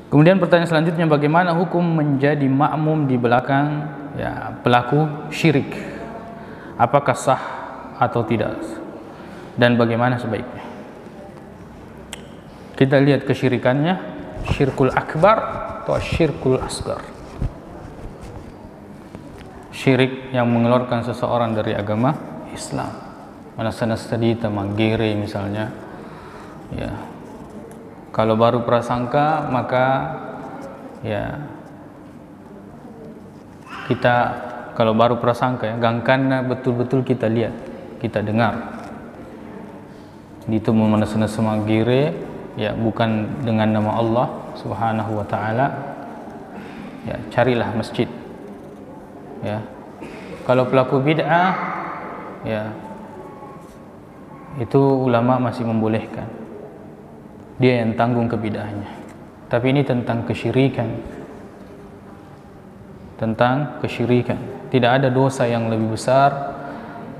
Kemudian pertanyaan selanjutnya, bagaimana hukum menjadi makmum di belakang pelaku syirik? Apakah sah atau tidak? Dan bagaimana sebaiknya? Kita lihat kesyirikannya, syirkul akbar atau syirkul asgar. Syirik yang mengeluarkan seseorang dari agama Islam. Manasanastadita manggere misalnya. Ya. Kalau baru prasangka, maka kita kalau baru prasangka gangkana betul-betul kita lihat, kita dengar. Itu memanasana manggere bukan dengan nama Allah Subhanahu wa taala. Carilah masjid. Kalau pelaku bid'ah itu ulama masih membolehkan, dia yang tanggung kebid'ahnya. Tapi ini tentang kesyirikan, tidak ada dosa yang lebih besar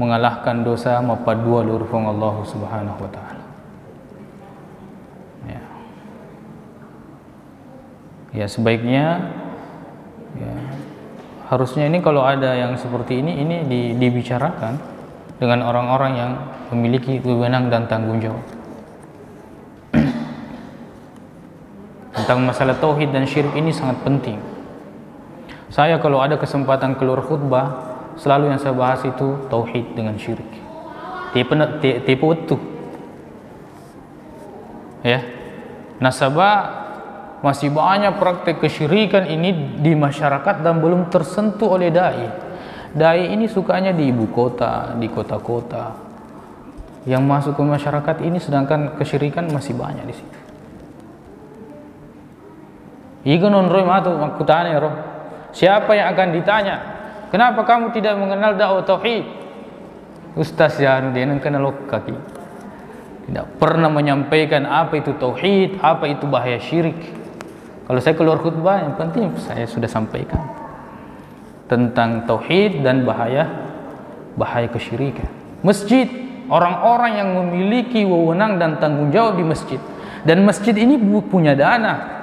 mengalahkan dosa mapadua lurfung Allah Subhanahu wa taala. Sebaiknya harusnya ini kalau ada yang seperti ini dibicarakan dengan orang-orang yang memiliki wewenang dan tanggung jawab. Tentang masalah tauhid dan syirik ini sangat penting. Saya kalau ada kesempatan keluar khutbah, selalu yang saya bahas itu tauhid dengan syirik. Tipe utuh. Nasabah masih banyak praktek kesyirikan ini di masyarakat dan belum tersentuh oleh dai. Dai ini sukanya di ibu kota, di kota-kota. Yang masuk ke masyarakat ini, sedangkan kesyirikan masih banyak di situ. Igun roh matu makutane roh. Siapa yang akan ditanya? Kenapa kamu tidak mengenal dakwah tauhid? Ustaz dia nang kenal kaki. Tidak pernah menyampaikan apa itu tauhid, apa itu bahaya syirik. Kalau saya keluar khutbah, yang penting saya sudah sampaikan tentang tauhid dan bahaya kesyirikan. Masjid, orang-orang yang memiliki wewenang dan tanggung jawab di masjid, dan masjid ini punya dana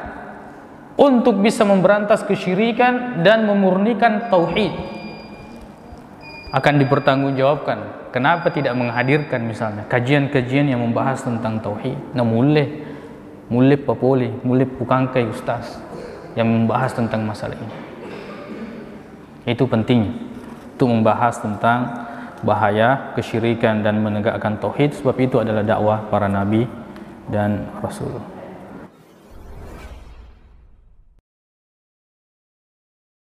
untuk bisa memberantas kesyirikan dan memurnikan tauhid, akan dipertanggungjawabkan. Kenapa tidak menghadirkan misalnya kajian-kajian yang membahas tentang tauhid? Mulai papoli, mulai pukangkai ustaz yang membahas tentang masalah ini. Itu penting untuk membahas tentang bahaya kesyirikan dan menegakkan tauhid, sebab itu adalah dakwah para nabi dan rasul.